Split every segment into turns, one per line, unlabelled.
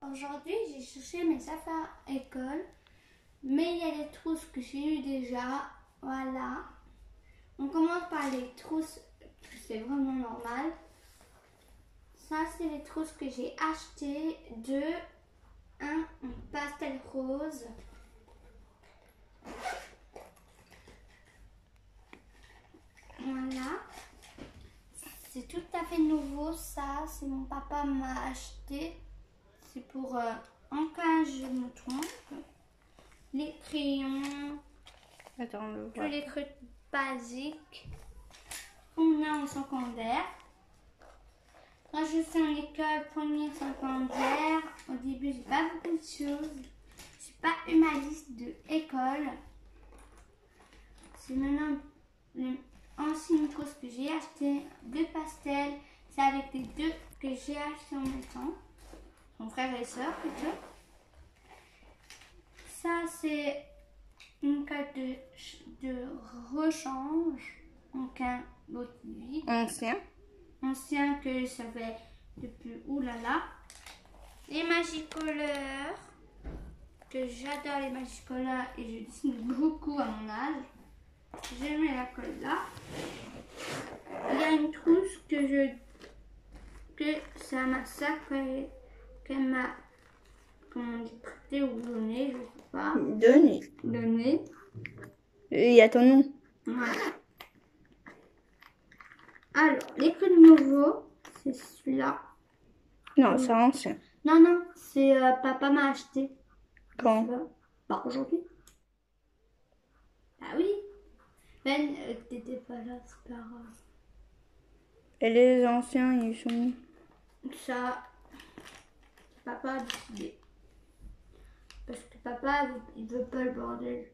Aujourd'hui, j'ai cherché mes affaires à école, mais il y a des trousses que j'ai eues déjà. Voilà. On commence par les trousses, c'est vraiment normal. Ça, c'est les trousses que j'ai achetées. Un en pastel rose. Voilà. C'est tout à fait nouveau, ça. C'est mon papa m'a acheté. C'est pour en cas je me trompe. Les crayons.
Attends, on le
Tous
voit.
les trucs basiques qu'on a en secondaire. Quand je suis en école première secondaire, au début j'ai pas beaucoup de choses. Je suis pas eu ma liste de école. C'est maintenant les anciennes courses que j'ai acheté, 2 pastels. C'est avec les 2 que j'ai acheté en même temps. Mon frère et soeur plutôt. Ça c'est une carte de rechange. Donc un autre vide. Ancien que ça fait depuis oulala. Les Magicoleurs. Que j'adore les Magicoleurs et je dessine beaucoup à mon âge. Je mets la colle là. Il y a une trousse que c'est ma soeur qu'elle m'a prêté ou donné, je sais pas. Donné.
Il y a ton nom.
Voilà. Alors, les codes nouveaux, c'est celui-là.
Non, c'est ancien.
Non, c'est papa m'a acheté.
Quand?
Bah, aujourd'hui. Bah oui. Ben, t'étais pas là, c'est pas grave.
Et les anciens, ils sont...
Ça, papa a décidé. Parce que papa, il veut pas le bordel.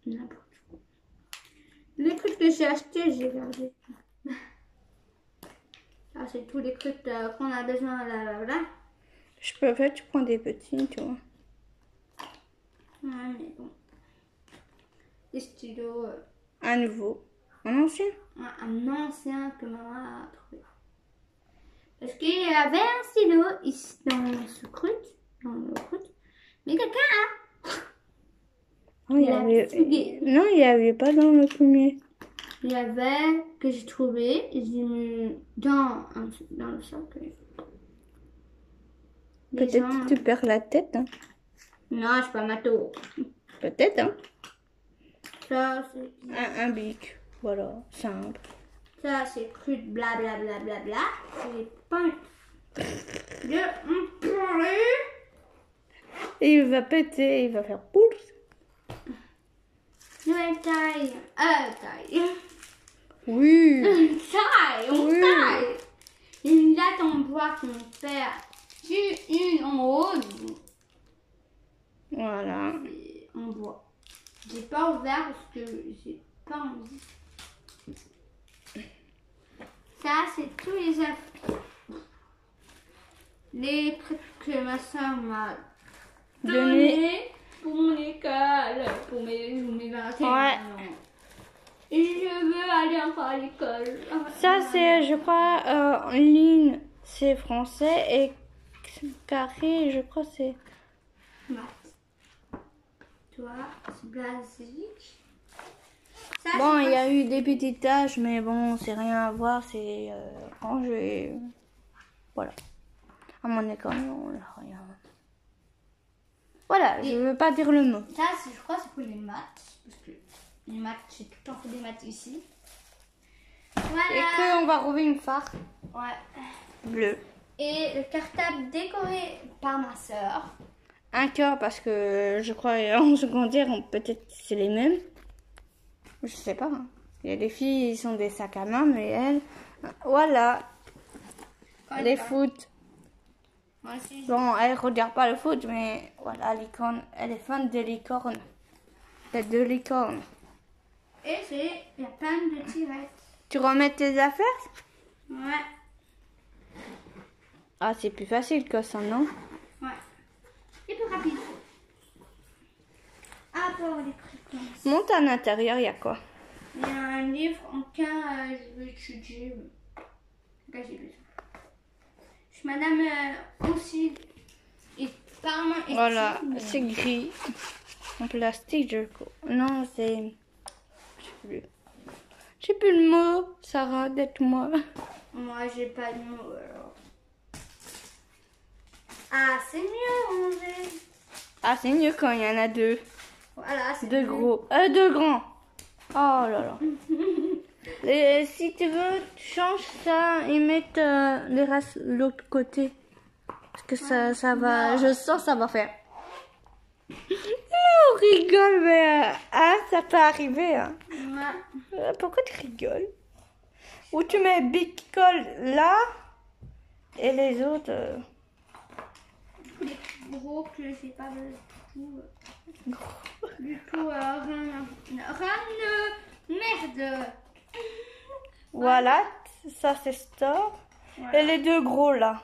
N'importe quoi. Les trucs que j'ai achetés, j'ai gardé. Ça, c'est tous les trucs qu'on a besoin, là.
Je peux faire, tu prends des petits, tu vois.
Ouais, mais bon. Les stylos.
Un nouveau. Un ancien.
Un ancien que maman a trouvé. Parce qu'il y avait un stylo ici dans ce croûte. Mais quelqu'un a.
Oh, il y avait... Non, il n'y avait pas dans le premier.
Il y avait que j'ai trouvé et j'ai mis dans le sac.
Peut-être que tu perds la tête. Hein.
Non, c'est pas ma tour.
Peut-être, hein.
Ça, c'est...
Un bic. Voilà, simple.
Ça, c'est cru de blablabla. C'est pas...
Et il va péter, il va faire pouce.
Nouvelle taille. Taille.
Oui.
Taille, on taille. Une date en bois que mon père. J'ai une en rose.
Voilà.
Et en bois. J'ai pas ouvert parce que j'ai pas envie. Ça, c'est tous les affaires. Les trucs que ma soeur m'a donné pour mon école, pour mes 21 ans. Et je veux aller encore à l'école.
Ça, c'est, je crois, en ligne, c'est français et carré, je crois, c'est...
Maths. Toi, c'est basique.
Bon, il y a eu des petites tâches, mais bon, c'est rien à voir, c'est rangé. Voilà. À mon école, non, là, rien. Voilà, je veux pas dire le mot.
Ça, je crois, c'est pour les maths. Parce que les maths, j'ai tout le temps fait des maths ici. Voilà.
Et qu'on va trouver une phare.
Ouais.
Bleu.
Et le cartable décoré par ma soeur.
Un cœur, parce que je crois en secondaire, peut-être c'est les mêmes. Je sais pas. Hein. Il y a des filles, ils sont des sacs à main, mais elles... Voilà. Les foot.
Moi aussi.
Bon, elle regarde pas le foot, mais voilà, licorne. Elle est fan de licorne. Tête de licorne.
Et il y a plein de tirettes.
Tu remets tes affaires?
Ouais.
Ah, c'est plus facile que ça, non?
Ouais. Et plus rapide. Ah, pour les trucs comme ça.
Monte à l'intérieur, il y a quoi?
Il y a un livre en cas je veux étudier. Là, j'ai besoin. Je suis madame aussi Apparemment,
Voilà, c'est gris. En plastique, je crois. Non, c'est... Je sais plus. J'ai plus le mot, Sarah, d'être-moi.
Moi, j'ai pas de mots alors. Ah, c'est mieux, ranger.
Ah, c'est mieux quand il y en a deux.
Voilà, c'est
Deux
mieux.
gros. Deux grands. Oh là là. Et si tu veux, tu changes ça et mets les races de l'autre côté. Parce que ça va...
Non.
Je sens ça va faire... On rigole, mais ça peut arriver. Hein.
Ouais.
Pourquoi tu rigoles? Ou tu mets Big Col là et les autres.
Les gros que je sais pas du tout. Merde.
Voilà, ça c'est store.
Voilà.
Et les deux gros là.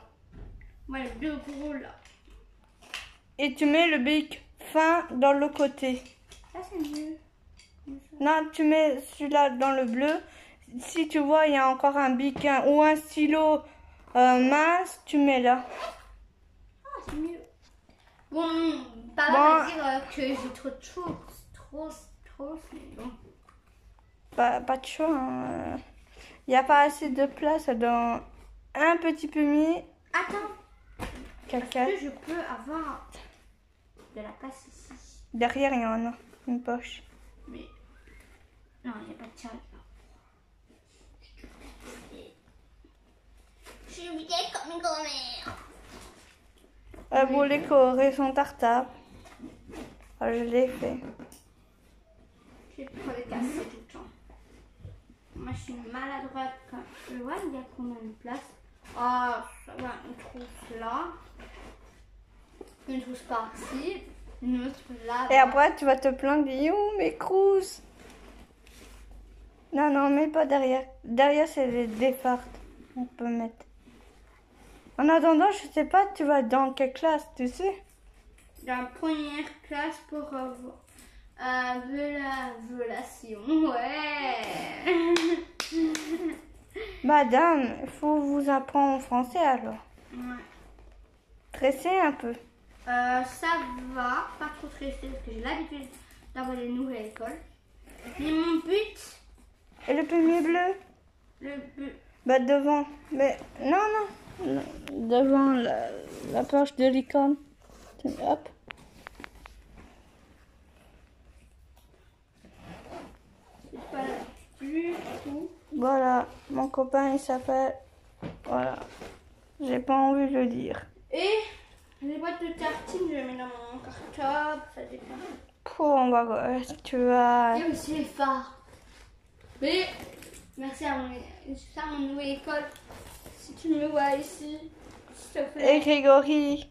Ouais, les deux gros là.
Et tu mets le Big fin dans le côté.
Ça c'est mieux.
Non, tu mets celui-là dans le bleu. Si tu vois, il y a encore un Bic ou un stylo mince, tu mets là.
Ah, c'est mieux. Bon, papa va dire que j'ai trop de choses. C'est bon.
Pas de choix. Hein. Il n'y a pas assez de place dans un petit peu mis.
Attends.
Caca.
Est-ce que je peux avoir de la place ici?
Derrière, il y en a une poche.
Mais non, il n'y a pas de charge. Je suis vieille comme une grand-mère.
Elle voulait colorer son tartare. Ah, je l'ai fait.
J'ai trop les casser tout le temps. Moi, je suis maladroite. Je vois, il y a combien de place? Ah, ça va, une trousse là. Une trousse par-ci. Une autre là.
Et après, tu vas te plaindre. Où mes crousses? Non, mais pas derrière. Derrière, c'est les défartes. On peut mettre. En attendant, je sais pas, tu vas dans quelle classe, tu sais?
Dans la première classe pour violation. Ouais.
Madame, il faut vous apprendre en français alors.
Ouais.
Tressez un peu.
Ça va, pas trop stressé parce que j'ai l'habitude d'avoir des nouvelles écoles. Mais mon but,
Et le premier bleu?
le but,
Bah devant. Mais non. Devant la poche de licorne. Hop.
c'est pas du tout.
Voilà, mon copain il s'appelle. Voilà. J'ai pas envie de le dire.
Et les boîtes de tartines, je les mets dans mon cartable, ça dépend.
On va voir. Tu vas.
Et aussi les phares. Mais merci à mon nouvelle école. Si tu me vois ici, s'il te
Et
plaît.
Grégory.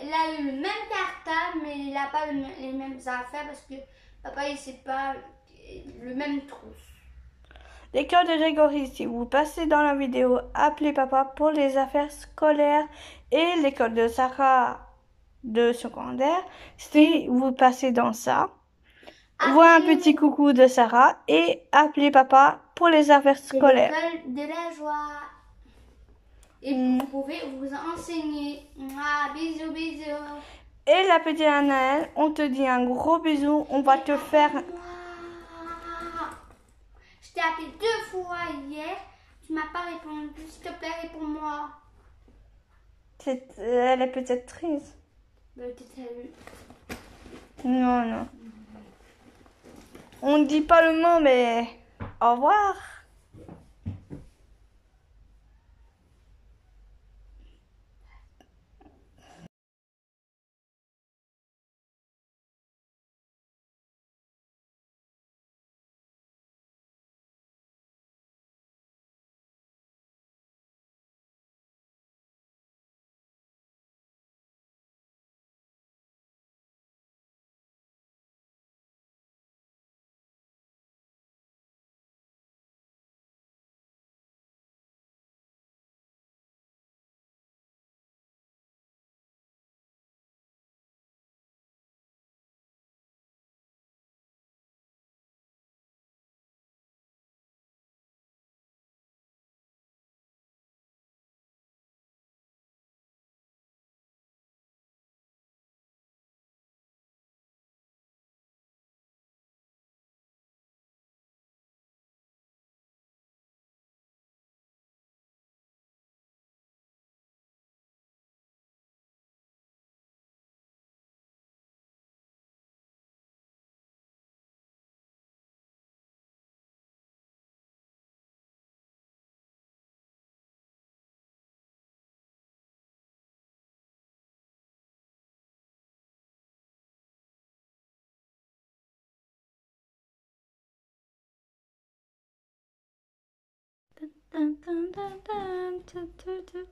Il a eu le même cartable, mais il n'a pas les mêmes affaires parce que papa, il sait pas le même trousse.
L'école de Grégory, si vous passez dans la vidéo, appelez papa pour les affaires scolaires. Et l'école de Sarah de secondaire, si vous passez dans ça, voyez un petit coucou de Sarah et appelez papa pour les affaires scolaires.
L'école de la joie. Et vous pouvez vous enseigner. Bisous, bisous.
Et la petite Anaëlle, on te dit un gros bisou. On va te faire...
Je t'ai appelé 2 fois hier. Tu m'as pas répondu. S'il te plaît, réponds-moi.
Elle est peut-être triste. Non. On ne dit pas le mot, mais au revoir. Dun, dun, dun, dun, tu, tu, tu.